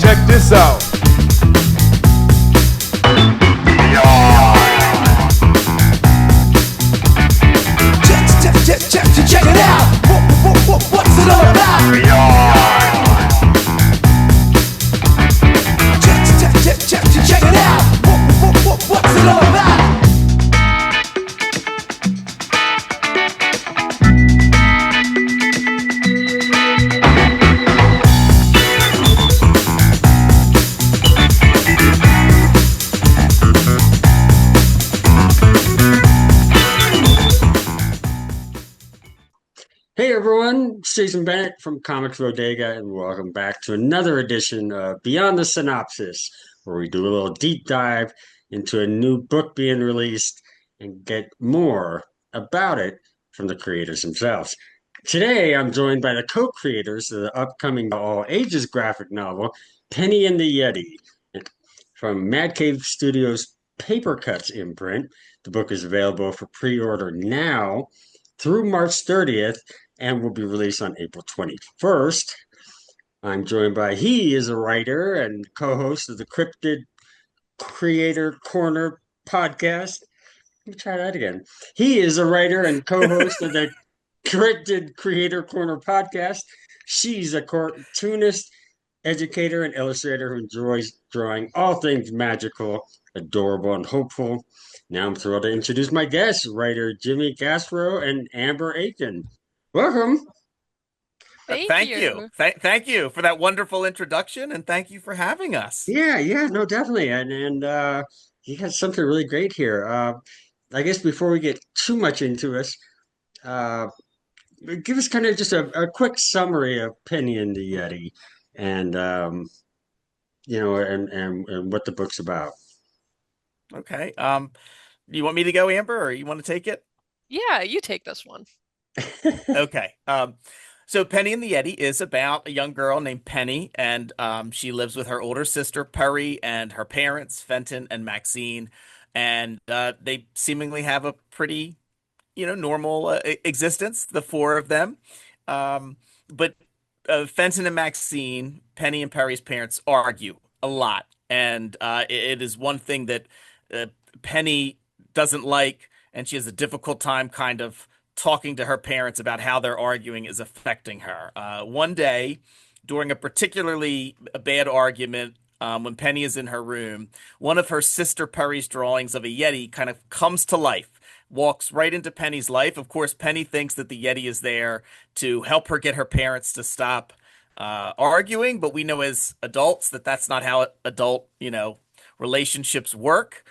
Check this out. Check it out. What's it all about? Check it out. What's it all about? Hey everyone, it's JBennett from Comics Bodega, and welcome back to another edition of Beyond the Synopsis, where we do a little deep dive into a new book being released and get more about it from the creators themselves. Today, I'm joined by the co-creators of the upcoming all-ages graphic novel, Penny and the Yeti, from Mad Cave Studios' Papercutz imprint. The book is available for pre-order now through March 30th, and will be released on April 21st. I'm joined by, he is a writer and co-host of the Cryptid Creator Corner podcast. Let me try that again. He is a writer and co-host of the Cryptid Creator Corner podcast. She's a cartoonist, educator, and illustrator who enjoys drawing all things magical, adorable, and hopeful. Now I'm thrilled to introduce my guests, writer Jimmy Gaspero and Amber Akin. Welcome. Thank you. Thank you for that wonderful introduction, and thank you for having us. Yeah, no, definitely. And you got something really great here. I guess before we get too much into this, uh, give us kind of just a quick summary of Penny and the Yeti and and what the book's about. Okay. You want me to go, Amber, or you want to take it? Yeah, you take this one. Okay. So Penny and the Yeti is about a young girl named Penny, and she lives with her older sister, Peri, and her parents, Fenton and Maxine, and they seemingly have a pretty, normal existence, the four of them. But Fenton and Maxine, Penny and Peri's parents, argue a lot, and it is one thing that Penny doesn't like, and she has a difficult time kind of talking to her parents about how their arguing is affecting her. One day, during a particularly bad argument, when Penny is in her room, one of her sister Peri's drawings of a Yeti kind of comes to life, walks right into Penny's life. Of course, Penny thinks that the Yeti is there to help her get her parents to stop arguing, but we know as adults that that's not how adult, relationships work.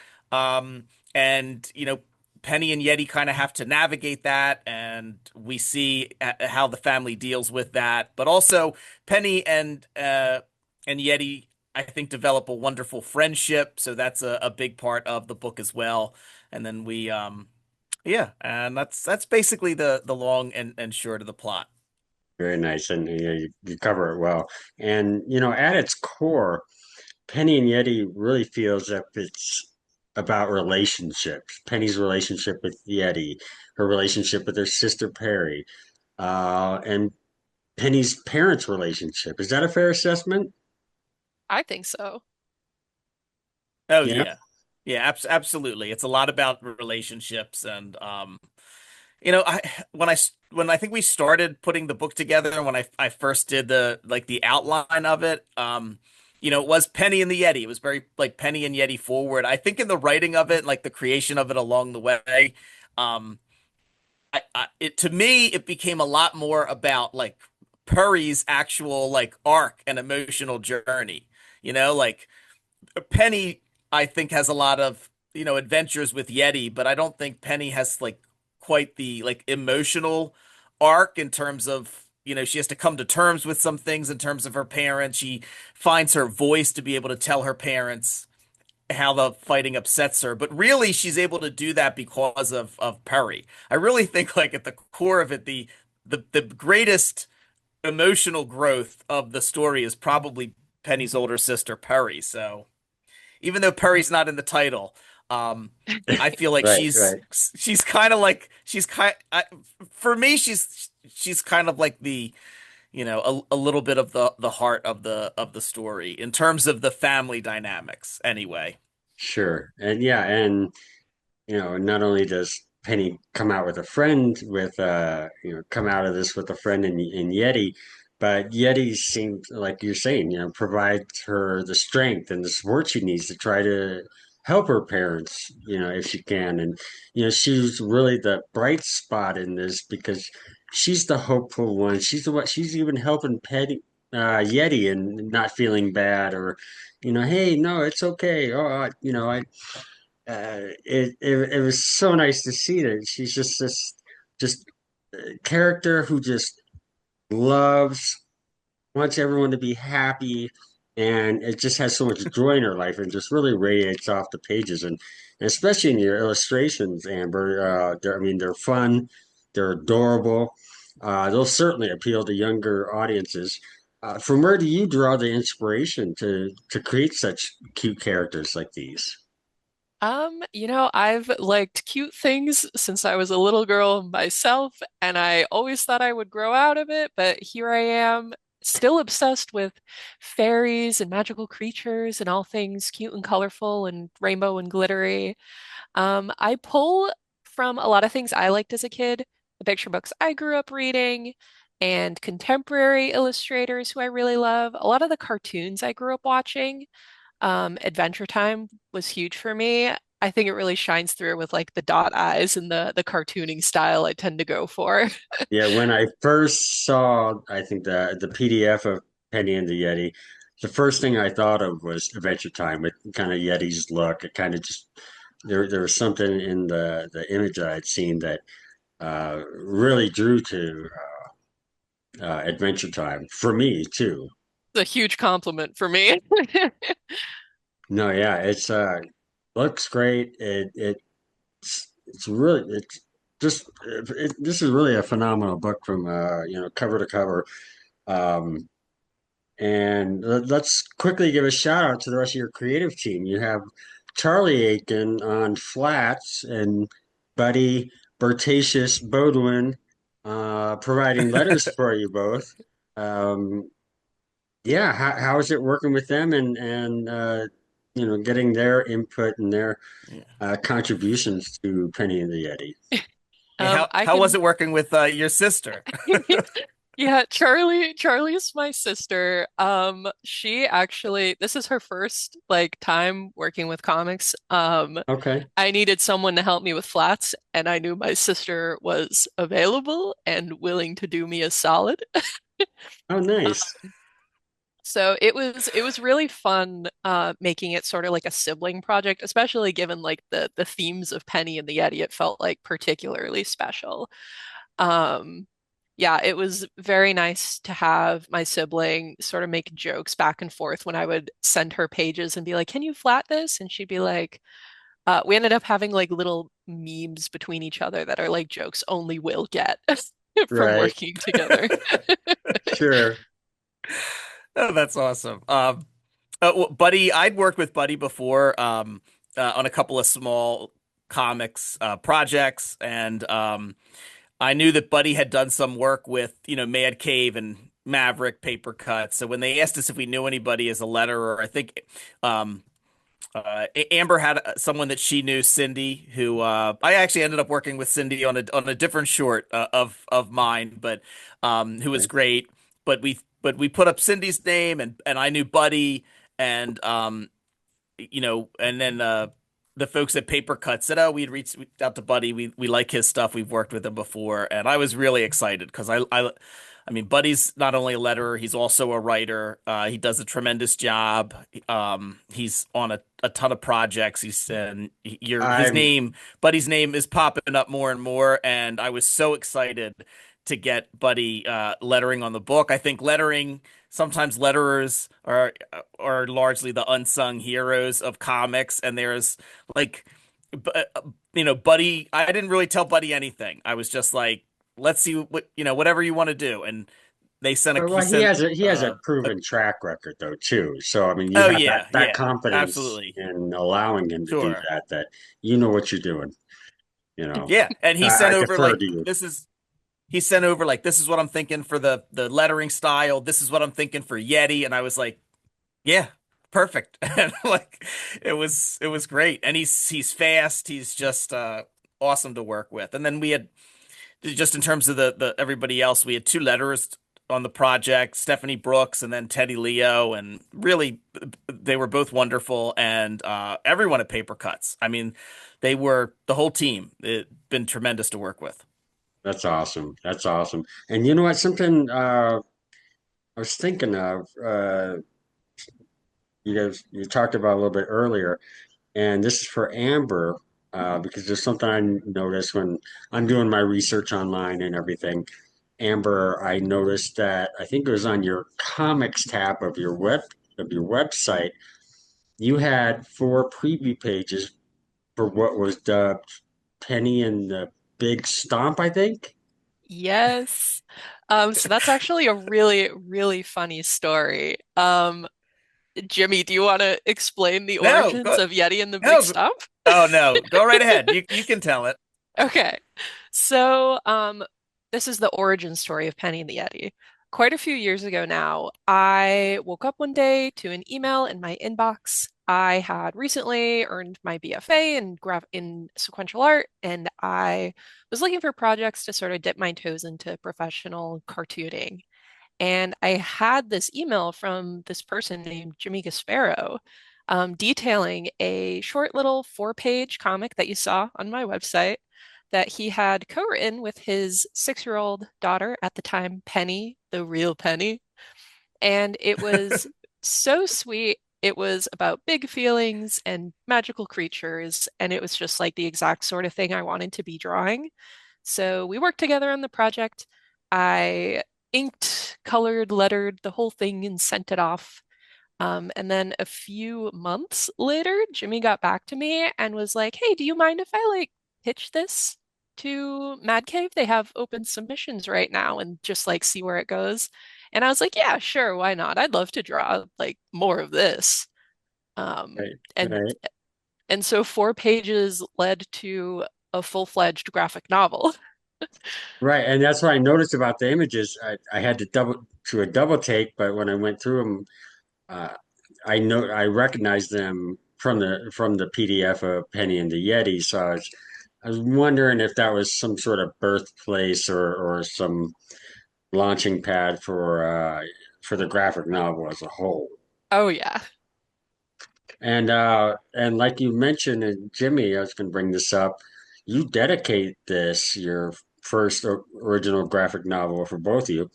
Penny and Yeti kind of have to navigate that, and we see how the family deals with that. But also, Penny and Yeti, I think, develop a wonderful friendship, so that's a big part of the book as well. And then we, and that's basically the long and short of the plot. Very nice, and you cover it well. And at its core, Penny and Yeti really feels that it's about relationships. Penny's relationship with Yeti, her relationship with her sister Peri, and Penny's parents' relationship. Is that a fair assessment? I think so. Oh Yeah. Yeah, absolutely. It's a lot about relationships, and when I think we started putting the book together, when I first did the outline of it, it was Penny and the Yeti. It was very like Penny and Yeti forward. I think in the writing of it, like the creation of it along the way, to me, it became a lot more about like Peri's actual like arc and emotional journey. Like Penny, I think, has a lot of, adventures with Yeti, but I don't think Penny has like quite the like emotional arc in terms of, she has to come to terms with some things in terms of her parents. She finds her voice to be able to tell her parents how the fighting upsets her. But really, she's able to do that because of Peri. I really think like at the core of it, the greatest emotional growth of the story is probably Penny's older sister, Peri. So even though Peri's not in the title, I feel like Right, she's right. she's kind of like for me she's kind of like the a little bit of the heart of the story in terms of the family dynamics anyway. Sure. And yeah, and not only does Penny come out with a friend with come out of this with a friend in Yeti, but Yeti seems like you're saying, provides her the strength and the support she needs to try to help her parents, if she can. And she's really the bright spot in this because she's the hopeful one. She's the one. She's even helping Yeti and not feeling bad or, hey, no, it's okay. Oh, it was so nice to see that she's just this just character who just loves wants everyone to be happy, and it just has so much joy in her life and just really radiates off the pages, and especially in your illustrations, Amber. I mean, they're fun, they're adorable. They'll certainly appeal to younger audiences. From where do you draw the inspiration to create such cute characters like these? I've liked cute things since I was a little girl myself, and I always thought I would grow out of it, but here I am, still obsessed with fairies and magical creatures and all things cute and colorful and rainbow and glittery. I pull from a lot of things I liked as a kid, the picture books I grew up reading, and contemporary illustrators who I really love, a lot of the cartoons I grew up watching. Adventure Time was huge for me. I think it really shines through with like the dot eyes and the cartooning style I tend to go for. Yeah, when I first saw, I think the PDF of Penny and the Yeti, the first thing I thought of was Adventure Time with kind of Yeti's look. It kind of just there was something in the image I had seen that really drew to Adventure Time for me too. It's a huge compliment for me. No, yeah, it's looks great. It's really it's just this is really a phenomenal book from cover to cover. Um, And let's quickly give a shout out to the rest of your creative team. You have Charlie Akin on flats and Buddy Bertasius Beaudoin providing letters for you both. Um, yeah, how is it working with them and getting their input and their Yeah. contributions to Penny and the Yeti? Yeah, I how was can it working with your sister? Yeah, Charlie's my sister. She actually this is her first like time working with comics. Okay. I needed someone to help me with flats, and I knew my sister was available and willing to do me a solid. Oh, nice. So it was really fun making it sort of like a sibling project, especially given like the themes of Penny and the Yeti. It felt like particularly special. Um, yeah, it was very nice to have my sibling sort of make jokes back and forth when I would send her pages and be like, "Can you flat this?" And she'd be like, we ended up having like little memes between each other that are like jokes only we'll get from Right. working together. Sure. Oh, that's awesome. Buddy, I'd worked with Buddy before on a couple of small comics projects, and I knew that Buddy had done some work with, Mad Cave and Maverick Papercutz. So when they asked us if we knew anybody as a letterer, I think um, Amber had someone that she knew, Cindy, who I actually ended up working with Cindy on a different short of mine, but who was great. But we put up Cindy's name, and I knew Buddy, and and then the folks at Papercutz said, "Oh, we'd reached out to Buddy. We like his stuff. We've worked with him before," and I was really excited because I mean, Buddy's not only a letterer, he's also a writer. He does a tremendous job. He's on a ton of projects. His I'm name, Buddy's name, is popping up more and more, and I was so excited to get Buddy lettering on the book. I think sometimes letterers are largely the unsung heroes of comics, and there's like, Buddy. I didn't really tell Buddy anything. I was just like, let's see whatever you want to do, and he Well, he sent has a proven track record though too. So I mean, you oh have yeah, that yeah, confidence absolutely, in allowing him to do sure, that you know what you're doing. You know, yeah, and he sent I over defer like to you. this is he sent over like, this is what I'm thinking for the lettering style. This is what I'm thinking for Yeti. And I was like, yeah, perfect. And like, it was great. And he's fast. He's just awesome to work with. And then we had, just in terms of the everybody else, we had two letterers on the project, Stephanie Brooks and then Teddy Leo, and really they were both wonderful. And everyone at Papercutz. I mean, they were the whole team. It's been tremendous to work with. That's awesome. That's awesome. And you know what? Something I was thinking of, you talked about a little bit earlier, and this is for Amber, because there's something I noticed when I'm doing my research online and everything. Amber, I noticed that I think it was on your comics tab of your website, you had four preview pages for what was dubbed Penny and the Big Stomp, I think. Yes. So that's actually a really, really funny story. Jimmy, do you want to explain the No, origins of Yeti and the Big no. Stump? Oh no, go right ahead. You can tell it. Okay. So, this is the origin story of Penny and the Yeti. Quite a few years ago now, I woke up one day to an email in my inbox. I had recently earned my BFA in sequential art, and I was looking for projects to sort of dip my toes into professional cartooning. And I had this email from this person named Jimmy Gaspero, detailing a short little 4-page comic that you saw on my website that he had co-written with his 6-year-old daughter at the time, Penny, the real Penny. And it was so sweet. It was about big feelings and magical creatures, and it was just like the exact sort of thing I wanted to be drawing. So we worked together on the project. I inked, colored, lettered the whole thing and sent it off. And then a few months later, Jimmy got back to me and was like, "Hey, do you mind if I like pitch this to Mad Cave? They have open submissions right now and just like see where it goes." And I was like, "Yeah, sure, why not? I'd love to draw like more of this." Um, Right, and right, and so 4 pages led to a full-fledged graphic novel. right. And that's what I noticed about the images. I had to do a double take, but when I went through them, uh, I recognized them from the PDF of Penny and the Yeti. So I was wondering if that was some sort of birthplace or some launching pad for the graphic novel as a whole. Oh yeah. And like you mentioned, and Jimmy, I was going to bring this up. You dedicate this your first original graphic novel for both of you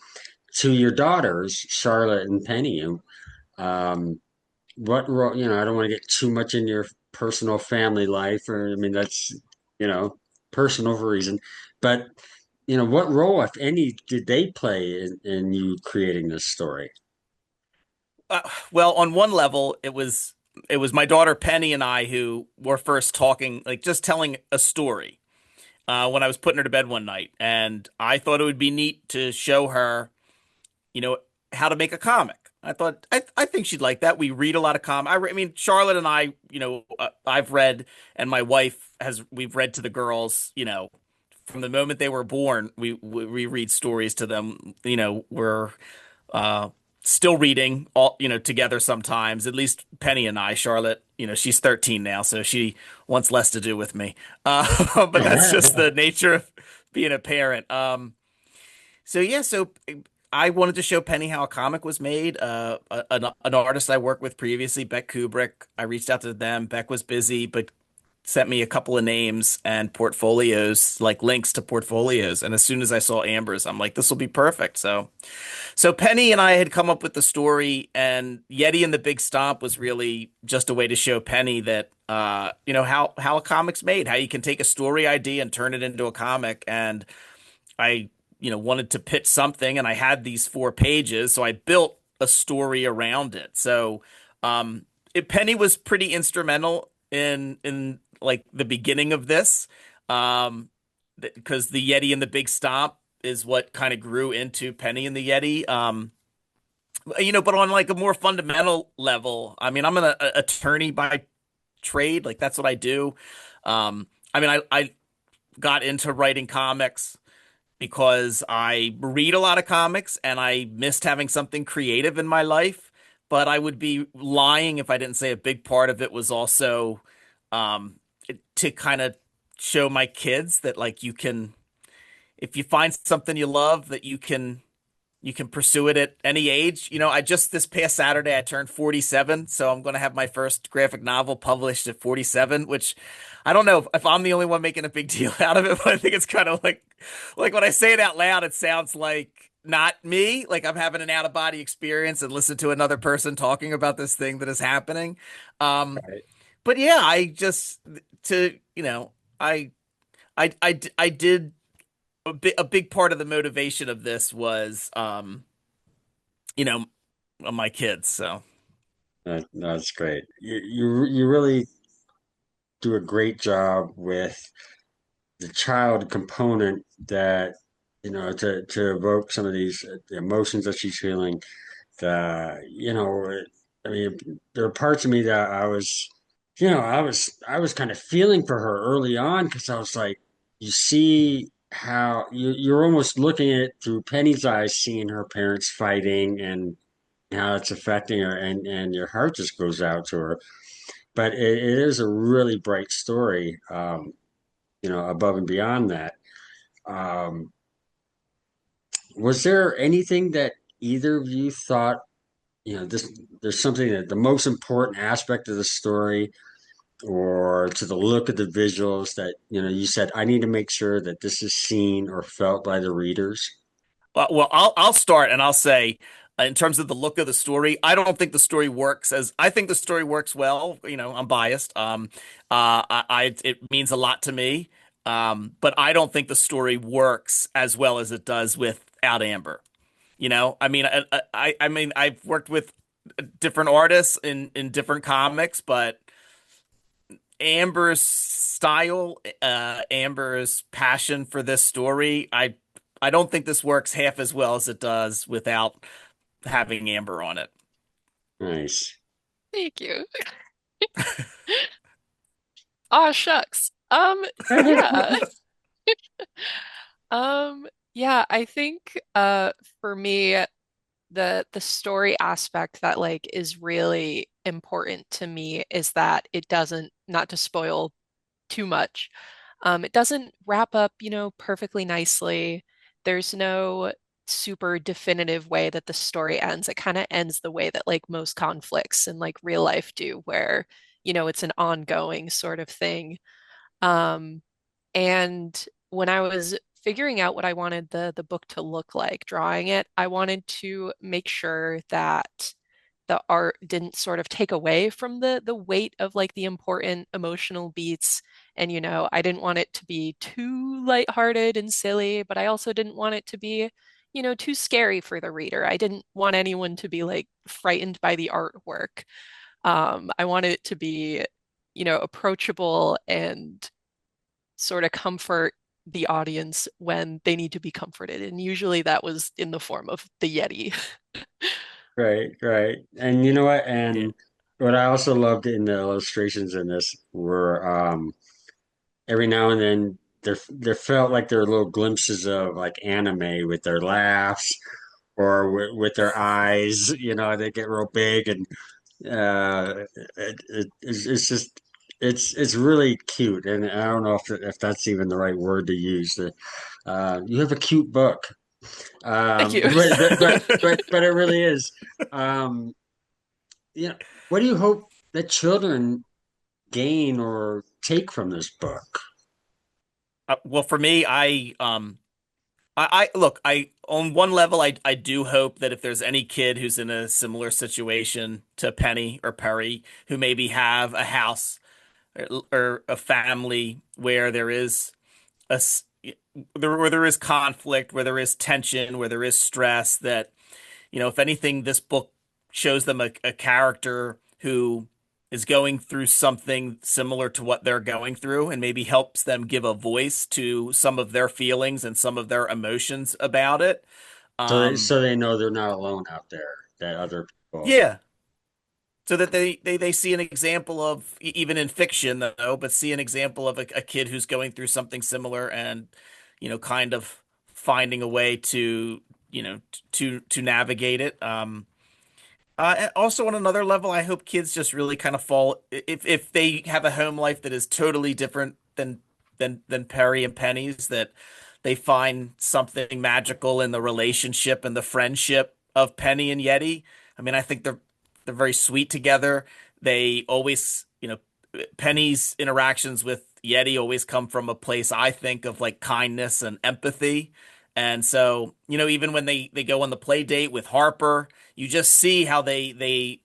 to your daughters, Charlotte and Penny. Um, what role? I don't want to get too much in your personal family life, or I mean that's you know personal for a reason, but what role, if any, did they play in you creating this story? Well, on one level, it was my daughter Penny and I who were first talking, like just telling a story. When I was putting her to bed one night, and I thought it would be neat to show her, you know, how to make a comic. I think she'd like that. We read a lot of I mean, Charlotte and I, I've read, and my wife we've read to the girls, from the moment they were born. We read stories to them. We're uh, still reading all, together sometimes. At least Penny and I. Charlotte, she's 13 now, so she wants less to do with me. But that's just the nature of being a parent. So yeah, so I wanted to show Penny how a comic was made. An artist I worked with previously, Beck Kubrick. I reached out to them. Beck was busy, but sent me a couple of names and portfolios, like links to portfolios. And as soon as I saw Amber's, I'm like, this will be perfect. So Penny and I had come up with the story, and Yeti and the Big Stomp was really just a way to show Penny that, how a comic's made, how you can take a story idea and turn it into a comic. And I, wanted to pitch something, and I had these 4 pages, so I built a story around it. So, Penny was pretty instrumental in like the beginning of this, because the Yeti and the Big Stomp is what kind of grew into Penny and the Yeti. But on like a more fundamental level, I mean, I'm an attorney by trade, like that's what I do. I mean, I got into writing comics because I read a lot of comics and I missed having something creative in my life. But I would be lying if I didn't say a big part of it was also um, to kind of show my kids that like you can, if you find something you love, that you can pursue it at any age. You know, I just this past Saturday I turned 47, so I'm going to have my first graphic novel published at 47, which I don't know if I'm the only one making a big deal out of it, but I think it's kind of like when I say it out loud, it sounds like not me, like I'm having an out of body experience and listen to another person talking about this thing that is happening. Um, Right. but yeah, I just to you know, I did a big part of the motivation of this was you know, my kids. So That's great. You really do a great job with the child component that to evoke some of these the emotions that she's feeling. I mean, there are parts of me that I was kind of feeling for her early on because I was like, you see how you're almost looking at it through Penny's eyes, seeing her parents fighting and how it's affecting her, and your heart just goes out to her. But it is a really bright story, above and beyond that. Um, was there anything that either of you thought, there's something that the most important aspect of the story or to the look of the visuals that, you said, I need to make sure that this is seen or felt by the readers? well, I'll start and I'll say, in terms of the look of the story, I don't think the story works as I think the story works well. You know, I'm biased. It means a lot to me. But I don't think the story works as well as it does without Amber. You know, I mean, I mean, I've worked with different artists in different comics, but Amber's style, Amber's passion for this story, I don't think this works half as well as it does without having Amber on it. Nice. Thank you. Aw, shucks. Yeah. Yeah, I think for me the story aspect that like is really important to me is that it doesn't, not to spoil too much, it doesn't wrap up, perfectly nicely. There's no super definitive way that the story ends. It kind of ends the way that like most conflicts in like real life do, where, it's an ongoing sort of thing. Um, and when I was figuring out what I wanted the book to look like, drawing it, I wanted to make sure that the art didn't sort of take away from the weight of like the important emotional beats. And I didn't want it to be too lighthearted and silly, but I also didn't want it to be, too scary for the reader. I didn't want anyone to be like frightened by the artwork. I wanted it to be, approachable and sort of comfort the audience when they need to be comforted. And usually that was in the form of the Yeti. Right, right. And you know what? Yeah. And what I also loved in the illustrations in this were every now and then there felt like there were little glimpses of like anime with their laughs or with their eyes. They get real big and it's just it's really cute. And I don't know if that's even the right word to use. You have a cute book, Thank you. but it really is. Um, what do you hope that children gain or take from this book? Well, for me, I look, I on one level, I do hope that if there's any kid who's in a similar situation to Penny or Peri, who maybe have a house or a family where there is a s- where there is conflict, where there is tension, where there is stress, that if anything, this book shows them a character who is going through something similar to what they're going through and maybe helps them give a voice to some of their feelings and some of their emotions about it. Um, So they know they're not alone out there, that other people. yeah, so that they see an example of even in fiction though, but see an example of a kid who's going through something similar and kind of finding a way to, to navigate it. And also on another level, I hope kids just really kind of fall if they have a home life that is totally different than Peri and Penny's, that they find something magical in the relationship and the friendship of Penny and Yeti. I mean, I think they're very sweet together. They always, Penny's interactions with Yeti always come from a place, I think, of like kindness and empathy. And so, even when they go on the play date with Harper, you just see how they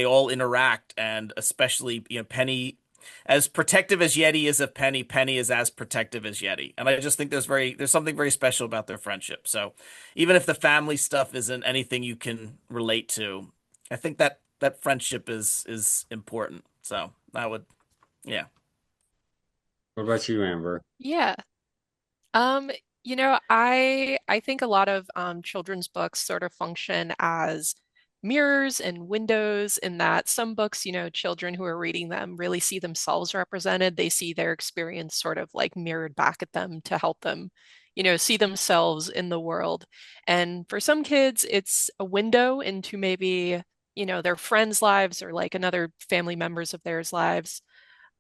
all interact. And especially, Penny, as protective as Yeti is of Penny, Penny is as protective as Yeti. And I just think there's something very special about their friendship. So even if the family stuff isn't anything you can relate to, I think that friendship is important. So I would, yeah. What about you, Amber? Yeah. Um, I think a lot of children's books sort of function as mirrors and windows in that some books, children who are reading them really see themselves represented. They see their experience sort of like mirrored back at them to help them, see themselves in the world. And for some kids, it's a window into maybe, their friends' lives or like another family members of theirs lives.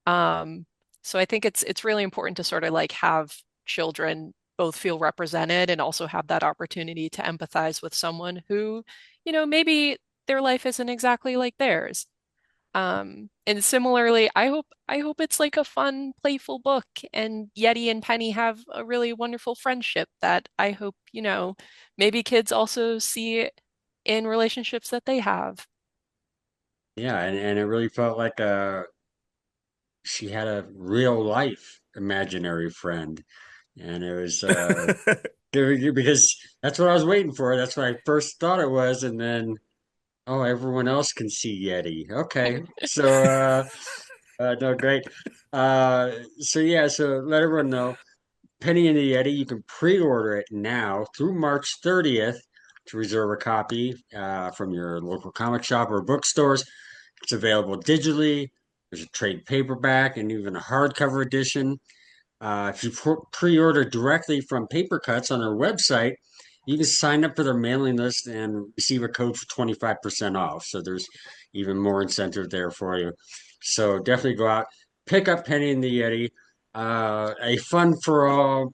Um, so I think it's really important to sort of like have children both feel represented and also have that opportunity to empathize with someone who, maybe their life isn't exactly like theirs. And similarly, I hope it's like a fun, playful book, and Yeti and Penny have a really wonderful friendship that I hope, maybe kids also see in relationships that they have. Yeah, and it really felt like she had a real life imaginary friend, and it was because that's what I was waiting for. That's what I first thought it was, and then oh, everyone else can see Yeti. Okay, so no, great. So yeah, so let everyone know. Penny and the Yeti, you can pre-order it now through March 30th to reserve a copy from your local comic shop or bookstores. It's available digitally. There's a trade paperback and even a hardcover edition. If you pre-order directly from Papercutz on their website, you can sign up for their mailing list and receive a code for 25% off. So there's even more incentive there for you. So definitely go out, pick up Penny and the Yeti. A fun for all,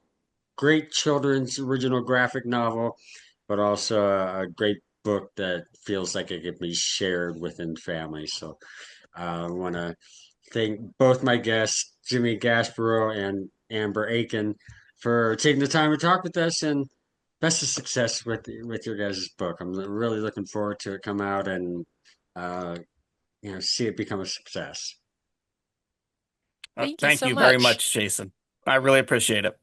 great children's original graphic novel, but also a great book that feels like it could be shared within families. So I want to thank both my guests, Jimmy Gaspero and Amber Akin, for taking the time to talk with us, and best of success with your guys' book. I'm really looking forward to it come out and uh, see it become a success. Thank you Thank so you very much. much, Jason. I really appreciate it.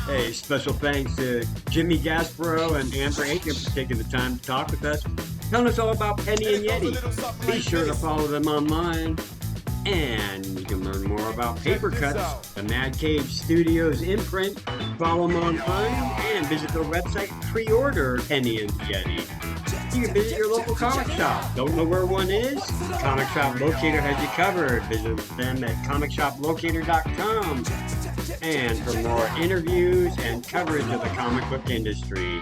Hey, special thanks to Jimmy Gaspero and Amber Akin for taking the time to talk with us, telling us all about Penny and Yeti. Be sure to follow them online, and you can learn more about Papercutz, the Mad Cave Studios imprint. Follow them online and visit their website. Pre-order Penny and Yeti. You can visit your local comic shop. Don't know where one is? Comic Shop Locator has you covered. Visit them at comicshoplocator.com. And for more interviews and coverage of the comic book industry,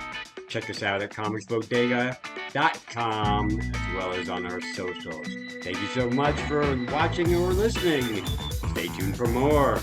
check us out at comicsbodega.com as well as on our socials. Thank you so much for watching or listening. Stay tuned for more.